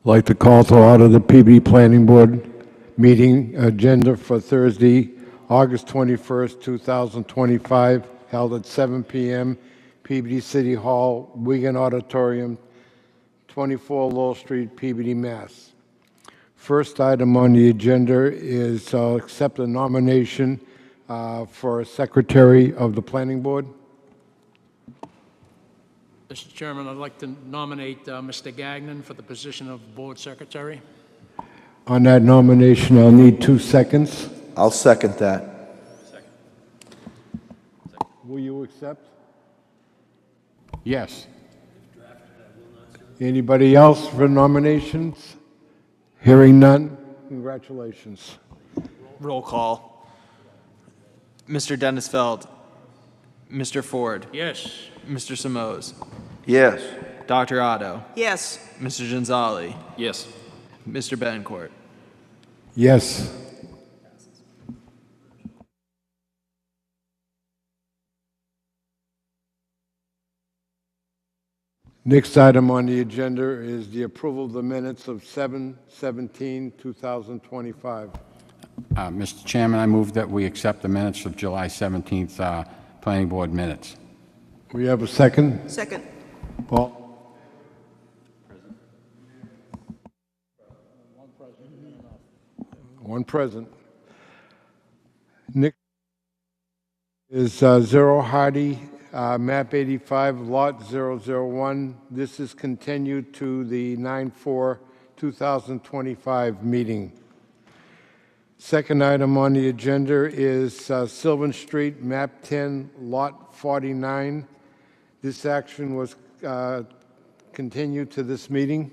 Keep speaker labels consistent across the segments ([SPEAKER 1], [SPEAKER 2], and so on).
[SPEAKER 1] I'd like to call to order the Peabody Planning Board meeting agenda for Thursday, August 21st, 2025, held at 7 p.m., Peabody City Hall, Wigan Auditorium, 24 Lowell Street, Peabody, Mass. First item on the agenda is accept a nomination for Secretary of the Planning Board.
[SPEAKER 2] Mr. Chairman, I'd like to nominate Mr. Gagnon for the position of Board Secretary.
[SPEAKER 1] On that nomination, I'll need 2 seconds.
[SPEAKER 3] I'll second that.
[SPEAKER 1] Will you accept? Yes. Anybody else for nominations? Hearing none, congratulations.
[SPEAKER 4] Roll call. Mr. Dennisfeld. Mr. Ford.
[SPEAKER 2] Yes.
[SPEAKER 4] Mr. Simoes.
[SPEAKER 3] Yes.
[SPEAKER 4] Dr. Otto.
[SPEAKER 5] Yes.
[SPEAKER 4] Mr. Ginzali.
[SPEAKER 2] Yes.
[SPEAKER 4] Mr. Bencourt.
[SPEAKER 1] Yes. Next item on the agenda is the approval of the minutes of 7/17/2025.
[SPEAKER 6] Mr. Chairman, I move that we accept the minutes of July 17th Planning Board minutes.
[SPEAKER 1] We have a second?
[SPEAKER 5] Second.
[SPEAKER 1] Paul? One present. Nick is Zero Hardy, map 85, lot 001. This is continued to the 9/4/2025 meeting. Second item on the agenda is Sylvan Street, map 10, lot 49. This action was continued to this meeting.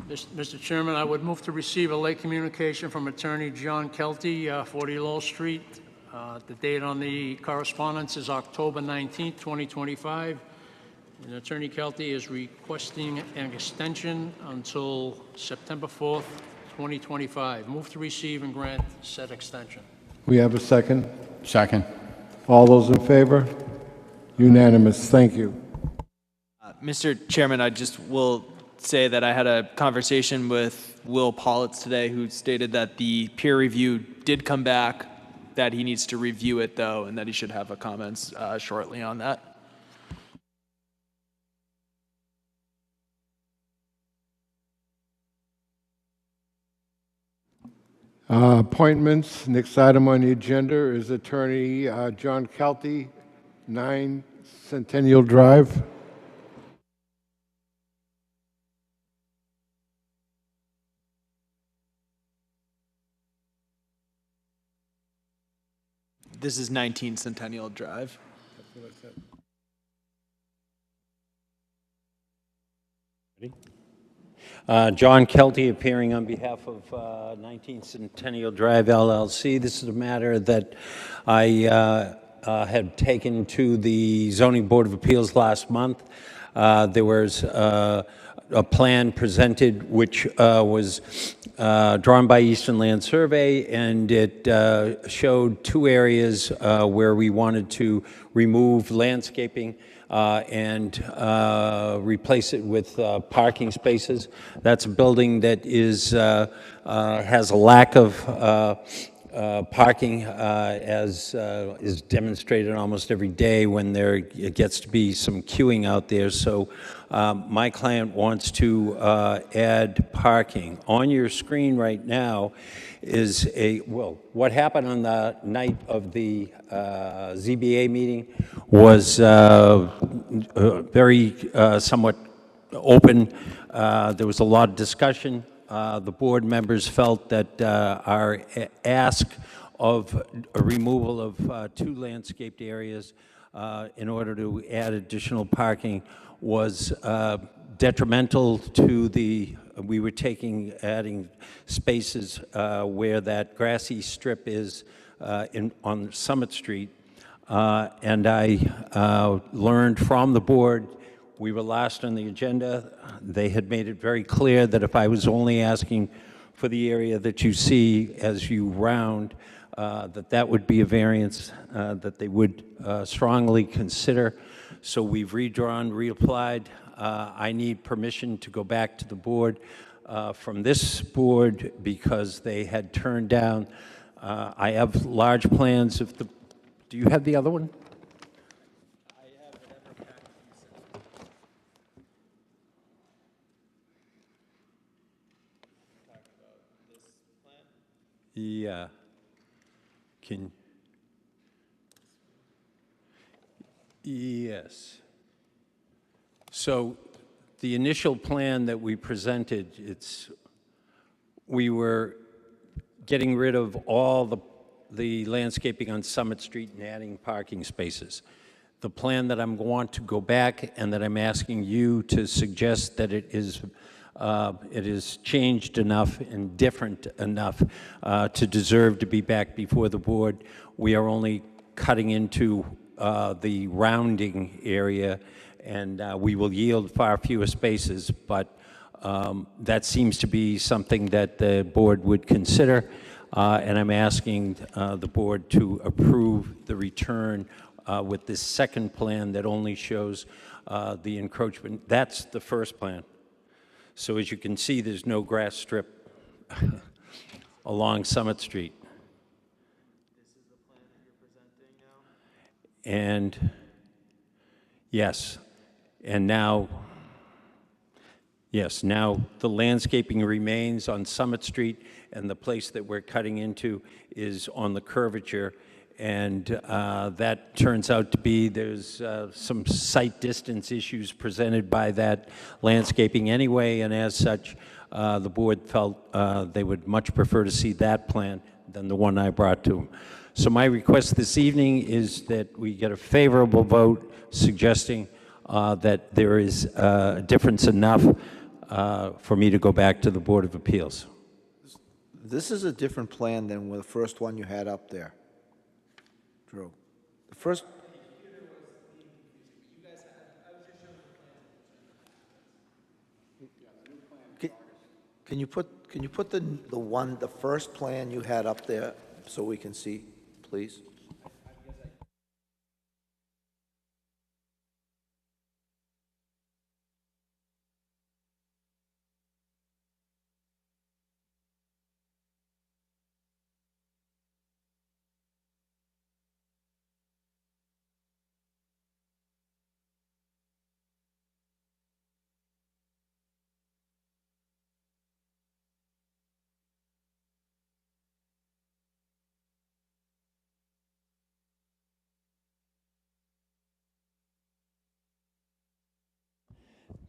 [SPEAKER 2] Mr. Chairman, I would move to receive a late communication from Attorney John Kelty, 40 Lowell Street. The date on the correspondence is October 19th, 2025. And Attorney Kelty is requesting an extension until September 4th, 2025. Move to receive and grant said extension.
[SPEAKER 1] We have a second.
[SPEAKER 6] Second.
[SPEAKER 1] All those in favor? Unanimous. Thank you.
[SPEAKER 4] Mr. Chairman, I just will say that I had a conversation with Will Politz today, who stated that the peer review did come back, that he needs to review it though, and that he should have a comments shortly on that.
[SPEAKER 1] Appointments. Next item on the agenda is Attorney John Kelty, 9 Centennial Drive.
[SPEAKER 4] This is 19 Centennial Drive.
[SPEAKER 7] John Kelty appearing on behalf of 19th Centennial Drive LLC. This is a matter that I had taken to the Zoning Board of Appeals last month. There was a plan presented which was drawn by Eastern Land Survey, and it showed 2 areas where we wanted to remove landscaping and replace it with parking spaces. That's a building that has a lack of parking, as is demonstrated almost every day when it gets to be some queuing out there. So my client wants to add parking. On your screen right now is what happened on the night of the ZBA meeting was very somewhat open. There was a lot of discussion. The board members felt that our ask of a removal of 2 landscaped areas in order to add additional parking was detrimental to we were adding spaces where that grassy strip is on Summit Street. And I learned from the board, we were last on the agenda. They had made it very clear that if I was only asking for the area that you see as you round, that would be a variance that they would strongly consider. So we've redrawn, reapplied. I need permission to go back to the board from this board because they had turned down. I have large plans. Do you have the other one? Yeah. Yes. So the initial plan that we presented, we were getting rid of all the landscaping on Summit Street and adding parking spaces. The plan that I'm going to go back and that I'm asking you to suggest that it is changed enough and different enough to deserve to be back before the board. We are only cutting into the rounding area, and we will yield far fewer spaces, but that seems to be something that the board would consider, and I'm asking the board to approve the return with this second plan that only shows the encroachment. That's the first plan. So as you can see, there's no grass strip along Summit Street.
[SPEAKER 4] This is the plan that you're presenting now?
[SPEAKER 7] And yes, and now, yes, now the landscaping remains on Summit Street, and the place that we're cutting into is on the curvature, and that turns out to be, there's some site distance issues presented by that landscaping anyway, and as such, the board felt they would much prefer to see that plan than the one I brought to them. So my request this evening is that we get a favorable vote suggesting that there is a difference enough for me to go back to the Board of Appeals.
[SPEAKER 3] This is a different plan than the first one you had up there, Drew. The first, can you put the first plan you had up there so we can see, please?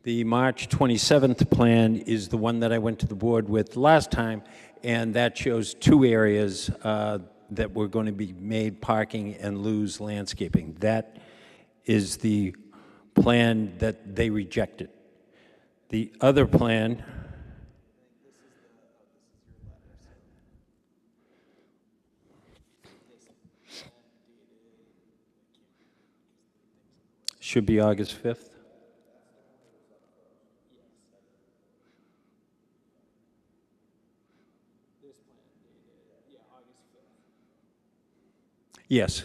[SPEAKER 7] The March 27th plan is the one that I went to the board with last time, and that shows two areas that were going to be made parking and lose landscaping. That is the plan that they rejected. The other plan, should be August 5th. Yes,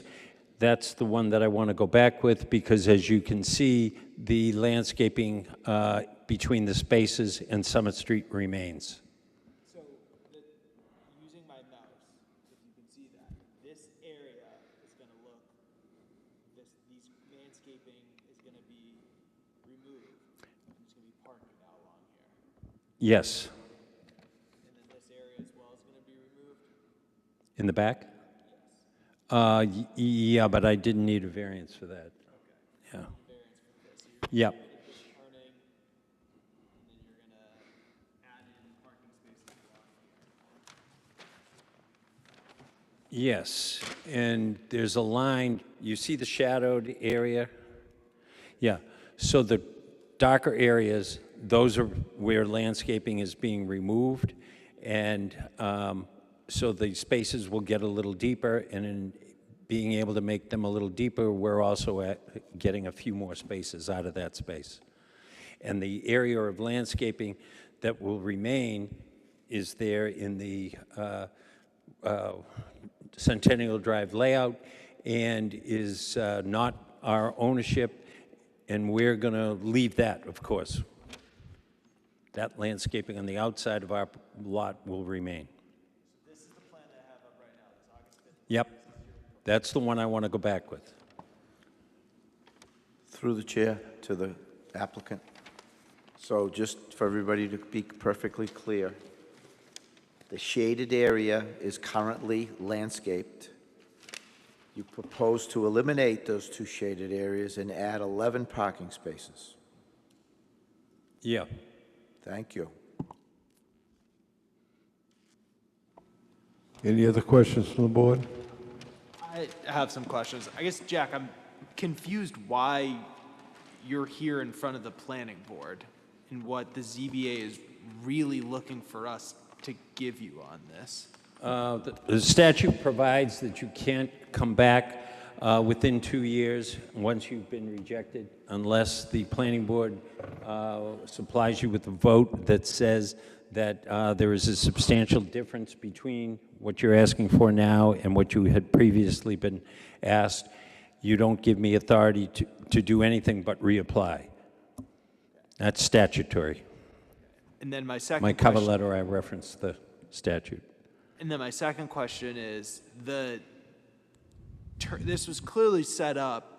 [SPEAKER 7] that's the one that I want to go back with because as you can see, the landscaping between the spaces and Summit Street remains.
[SPEAKER 4] So, using my mouse, if you can see that, this area is going to look, these landscaping is going to be removed. There's going to be parking now along here.
[SPEAKER 7] Yes.
[SPEAKER 4] And then this area as well is going to be removed?
[SPEAKER 7] In the back? Yeah, but I didn't need a variance for that. Yeah. Yep.
[SPEAKER 4] Turning, and then you're going to add in parking spaces along here.
[SPEAKER 7] Yes, and there's a line, you see the shadowed area? Yeah, so the darker areas, those are where landscaping is being removed, and so the spaces will get a little deeper, and in being able to make them a little deeper, we're also getting a few more spaces out of that space. And the area of landscaping that will remain is there in the Centennial Drive layout and is not our ownership, and we're going to leave that, of course. That landscaping on the outside of our lot will remain. This is the plan that I have up right now, this August 5th. Yep, that's the one I want to go back with.
[SPEAKER 3] Through the chair to the applicant. So just for everybody to be perfectly clear, the shaded area is currently landscaped. You propose to eliminate those 2 shaded areas and add 11 parking spaces.
[SPEAKER 7] Yeah.
[SPEAKER 3] Thank you.
[SPEAKER 1] Any other questions from the board?
[SPEAKER 4] I have some questions. I guess, Jack, I'm confused why you're here in front of the planning board and what the ZBA is really looking for us to give you on this.
[SPEAKER 7] The statute provides that you can't come back within 2 years once you've been rejected unless the planning board supplies you with a vote that says that there is a substantial difference between what you're asking for now and what you had previously been asked. You don't give me authority to do anything but reapply. That's statutory.
[SPEAKER 4] And then my second
[SPEAKER 7] My cover
[SPEAKER 4] question,
[SPEAKER 7] letter, I referenced the statute.
[SPEAKER 4] and then my second question is this was clearly set up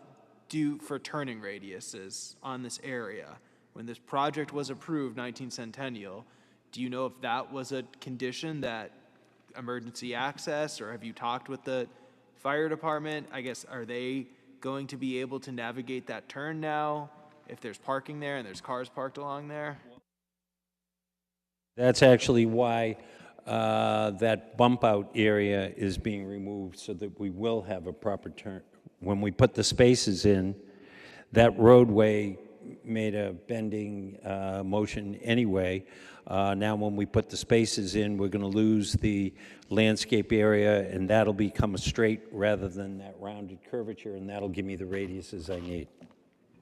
[SPEAKER 4] for turning radiuses on this area. When this project was approved, 19th Centennial, do you know if that was a condition, that emergency access, or have you talked with the fire department? I guess, are they going to be able to navigate that turn now if there's parking there and there's cars parked along there?
[SPEAKER 7] That's actually why that bump out area is being removed, so that we will have a proper turn. When we put the spaces in, that roadway made a bending motion anyway. Now when we put the spaces in, we're going to lose the landscape area, and that'll become a straight rather than that rounded curvature, and that'll give me the radiuses I need.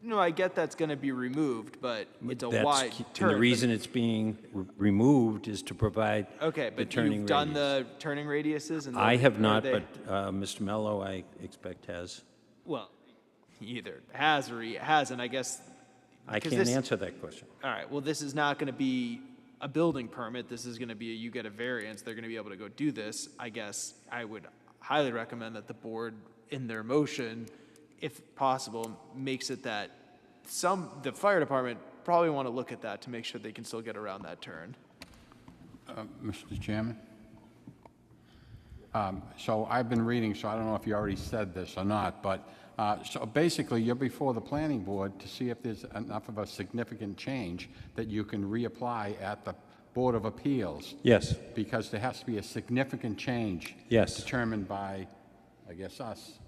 [SPEAKER 4] No, I get that's going to be removed, but it's a wide turn.
[SPEAKER 7] And the reason it's being removed is to provide
[SPEAKER 4] Okay,
[SPEAKER 7] the
[SPEAKER 4] but
[SPEAKER 7] turning
[SPEAKER 4] you've done
[SPEAKER 7] radius.
[SPEAKER 4] the turning radiuses? And
[SPEAKER 7] I have
[SPEAKER 4] are
[SPEAKER 7] not,
[SPEAKER 4] they-
[SPEAKER 7] but Mr. Mello, I expect, has.
[SPEAKER 4] Well, he either has or he hasn't, I guess.
[SPEAKER 7] I
[SPEAKER 4] because
[SPEAKER 7] can't
[SPEAKER 4] this-
[SPEAKER 7] answer that question.
[SPEAKER 4] All right, well, this is not going to be a building permit. This is going to be you get a variance. They're going to be able to go do this. I guess I would highly recommend that the board, in their motion, if possible, makes it that the fire department probably want to look at that to make sure they can still get around that turn.
[SPEAKER 6] Mr. Chairman? So I've been reading, so I don't know if you already said this or not, but so basically you're before the planning board to see if there's enough of a significant change that you can reapply at the Board of Appeals.
[SPEAKER 7] Yes.
[SPEAKER 6] Because there has to be a significant change.
[SPEAKER 7] Yes.
[SPEAKER 6] Determined by, I guess, us.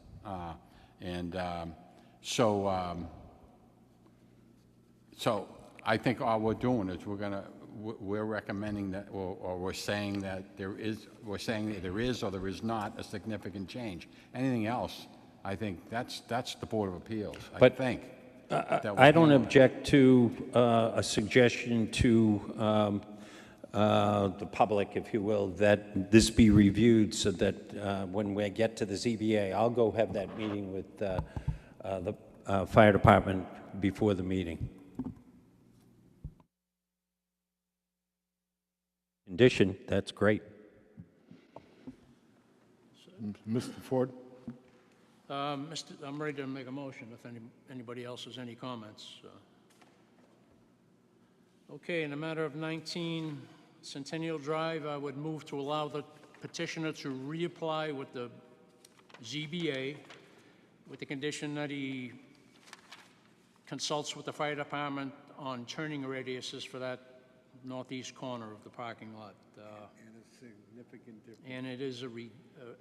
[SPEAKER 6] So I think all we're doing is we're recommending that, or we're saying that we're saying that there is or there is not a significant change. Anything else, I think that's the Board of Appeals, I think.
[SPEAKER 7] I don't object to a suggestion to the public, if you will, that this be reviewed so that when we get to the ZBA, I'll go have that meeting with the fire department before the meeting. Condition, that's great.
[SPEAKER 1] Mr. Ford?
[SPEAKER 2] I'm ready to make a motion if anybody else has any comments. Okay, in the matter of 19 Centennial Drive, I would move to allow the petitioner to reapply with the ZBA with the condition that he consults with the fire department on turning radiuses for that northeast corner of the parking lot. And it is a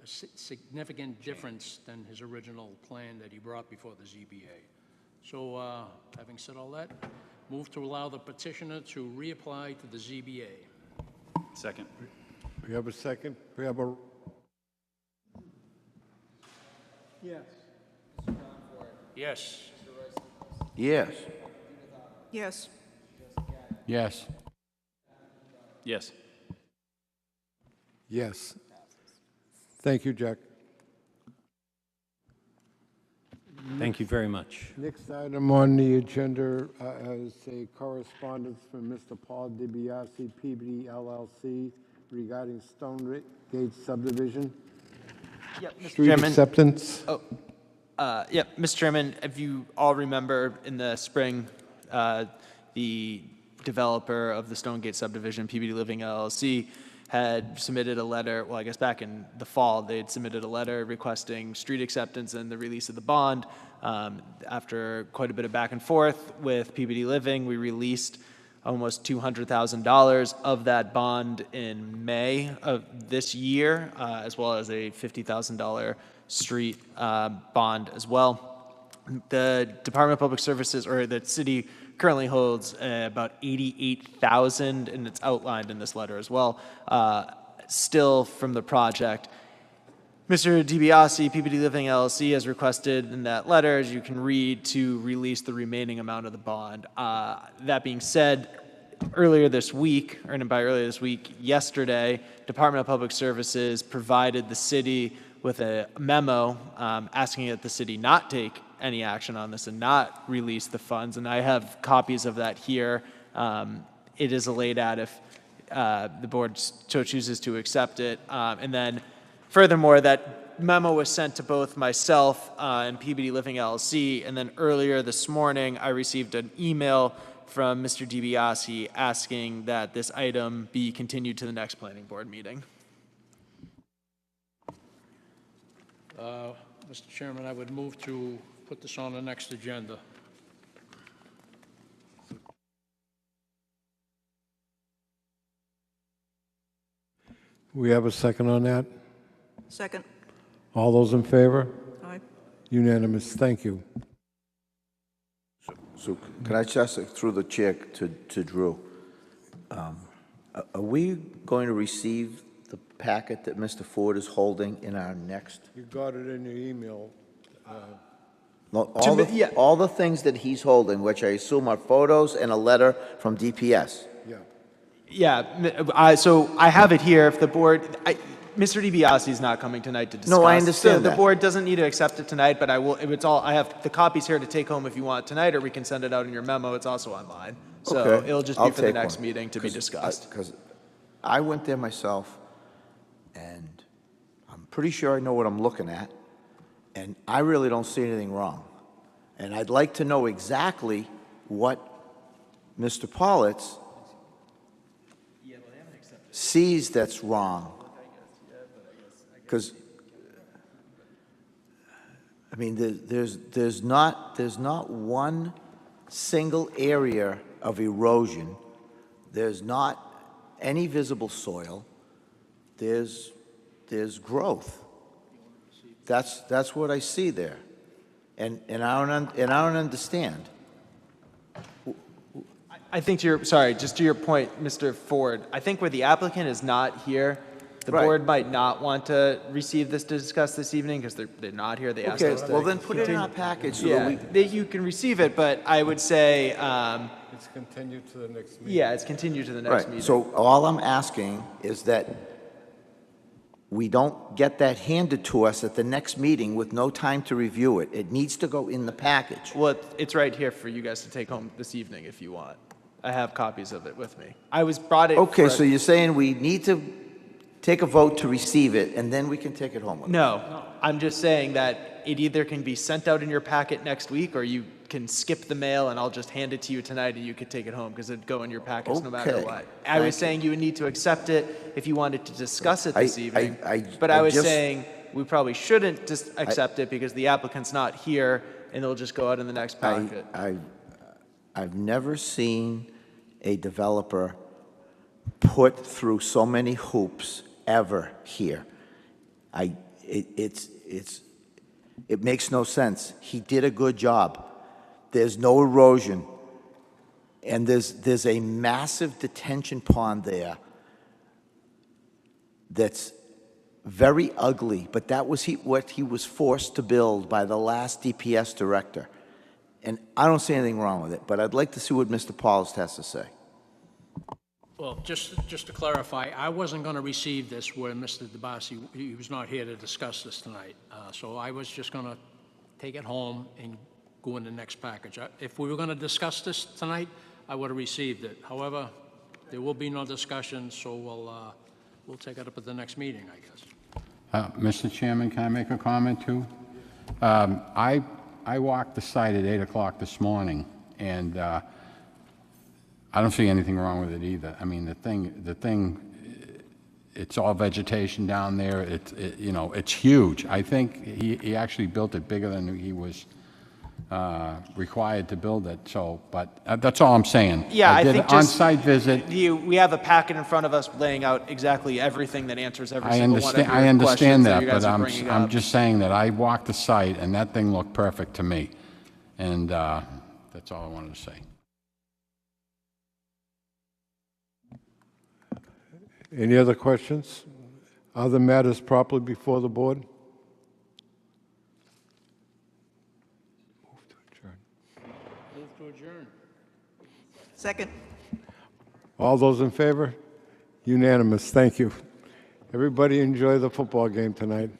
[SPEAKER 2] significant difference than his original plan that he brought before the ZBA. So, having said all that, move to allow the petitioner to reapply to the ZBA.
[SPEAKER 5] Second.
[SPEAKER 1] We have a second? We have a...
[SPEAKER 2] Yes.
[SPEAKER 3] Yes.
[SPEAKER 8] Yes.
[SPEAKER 6] Yes.
[SPEAKER 5] Yes.
[SPEAKER 1] Yes. Thank you, Jack.
[SPEAKER 7] Thank you very much.
[SPEAKER 1] Next item on the agenda is a correspondence from Mr. Paul DiBiase, Peabody LLC, regarding Stone Gate subdivision.
[SPEAKER 4] Yep, Mr.
[SPEAKER 1] Street
[SPEAKER 4] Chairman.
[SPEAKER 1] acceptance.
[SPEAKER 4] Yep, Mr. Chairman, if you all remember in the spring, the developer of the Stonegate subdivision, Peabody Living LLC, had submitted a letter, well, I guess back in the fall, they had submitted a letter requesting street acceptance and the release of the bond. After quite a bit of back and forth with Peabody Living, we released almost $200,000 of that bond in May of this year, as well as a $50,000 street bond as well. The Department of Public Services, or the city, currently holds about 88,000, and it's outlined in this letter as well, still from the project. Mr. DiBiase, Peabody Living LLC, has requested in that letter, as you can read, to release the remaining amount of the bond. That being said, earlier this week, or by earlier this week, yesterday, Department of Public Services provided the city with a memo asking that the city not take any action on this and not release the funds, and I have copies of that here. It is laid out if the board so chooses to accept it. And then furthermore, that memo was sent to both myself and Peabody Living LLC, and then earlier this morning, I received an email from Mr. DiBiase asking that this item be continued to the next planning board meeting.
[SPEAKER 2] Mr. Chairman, I would move to put this on the next agenda.
[SPEAKER 1] We have a second on that?
[SPEAKER 8] Second.
[SPEAKER 1] All those in favor?
[SPEAKER 8] Aye.
[SPEAKER 1] Unanimous. Thank you.
[SPEAKER 3] So can I just, through the chair to Drew, are we going to receive the packet that Mr. Ford is holding in our next?
[SPEAKER 1] You got it in your email.
[SPEAKER 3] All the things that he's holding, which I assume are photos and a letter from DPS.
[SPEAKER 1] Yeah.
[SPEAKER 4] Yeah, so I have it here. If the board, Mr. DiBiase is not coming tonight to discuss.
[SPEAKER 3] No, I understand
[SPEAKER 4] so the
[SPEAKER 3] that.
[SPEAKER 4] board doesn't need to accept it tonight, but I will. It's all. I have the copies here to take home if you want tonight, or we can send it out in your memo. It's also online, so
[SPEAKER 3] Okay,
[SPEAKER 4] it'll just be
[SPEAKER 3] I'll
[SPEAKER 4] for the
[SPEAKER 3] take
[SPEAKER 4] next
[SPEAKER 3] one.
[SPEAKER 4] meeting to be discussed.
[SPEAKER 3] Because I went there myself, and I'm pretty sure I know what I'm looking at, and I really don't see anything wrong. And I'd like to know exactly what Mr. Pollitt sees that's wrong. Because, I mean, there's not one single area of erosion. There's not any visible soil. There's growth. That's what I see there, and I don't understand.
[SPEAKER 4] I think just to your point, Mr. Ford, I think where the applicant is not here, the
[SPEAKER 3] Right.
[SPEAKER 4] board might not want to receive this to discuss this evening because they're not here. They asked
[SPEAKER 3] Okay,
[SPEAKER 4] us to.
[SPEAKER 3] well then put it in our package so that we.
[SPEAKER 4] You can receive it, but I would say,
[SPEAKER 1] It's continued to the next meeting.
[SPEAKER 4] yeah, it's continued to the next meeting.
[SPEAKER 3] Right, so all I'm asking is that we don't get that handed to us at the next meeting with no time to review it. It needs to go in the package.
[SPEAKER 4] Well, it's right here for you guys to take home this evening if you want. I have copies of it with me. I was brought it.
[SPEAKER 3] Okay, so you're saying we need to take a vote to receive it, and then we can take it home with us?
[SPEAKER 4] No, I'm just saying that it either can be sent out in your packet next week, or you can skip the mail and I'll just hand it to you tonight and you could take it home because it'd go in your packets no matter
[SPEAKER 3] Okay,
[SPEAKER 4] what. I
[SPEAKER 3] thank
[SPEAKER 4] was
[SPEAKER 3] you.
[SPEAKER 4] saying you would need to accept it if you wanted to discuss it this evening. But
[SPEAKER 3] I
[SPEAKER 4] I was
[SPEAKER 3] just-
[SPEAKER 4] saying we probably shouldn't just accept it because the applicant's not here and it'll just go out in the next packet.
[SPEAKER 3] I've never seen a developer put through so many hoops ever here. It makes no sense. He did a good job. There's no erosion, and there's a massive detention pond there that's very ugly, but that was what he was forced to build by the last DPS director. And I don't see anything wrong with it, but I'd like to see what Mr. Paulus has to say.
[SPEAKER 2] Well, just to clarify, I wasn't going to receive this where Mr. DiBiase, he was not here to discuss this tonight. So I was just going to take it home and go in the next package. If we were going to discuss this tonight, I would have received it. However, there will be no discussion, so we'll take it up at the next meeting, I guess.
[SPEAKER 6] Mr. Chairman, can I make a comment too? I walked the site at 8 o'clock this morning, and I don't see anything wrong with it either. I mean, the thing, it's all vegetation down there. You know, it's huge. I think he actually built it bigger than he was required to build it. So, but that's all I'm saying.
[SPEAKER 4] Yeah, I
[SPEAKER 6] did
[SPEAKER 4] think
[SPEAKER 6] an
[SPEAKER 4] just-
[SPEAKER 6] on-site visit.
[SPEAKER 4] We have a packet in front of us laying out exactly everything that answers every
[SPEAKER 6] I
[SPEAKER 4] single one of
[SPEAKER 6] understand.
[SPEAKER 4] your
[SPEAKER 6] I understand
[SPEAKER 4] questions
[SPEAKER 6] that,
[SPEAKER 4] you guys
[SPEAKER 6] but
[SPEAKER 4] are bringing
[SPEAKER 6] I'm
[SPEAKER 4] up.
[SPEAKER 6] just saying that I walked the site and that thing looked perfect to me, and that's all I wanted to say.
[SPEAKER 1] Any other questions? Other matters properly before the board?
[SPEAKER 2] Move to adjourn.
[SPEAKER 8] Second.
[SPEAKER 1] All those in favor? Unanimous. Thank you. Everybody enjoy the football game tonight.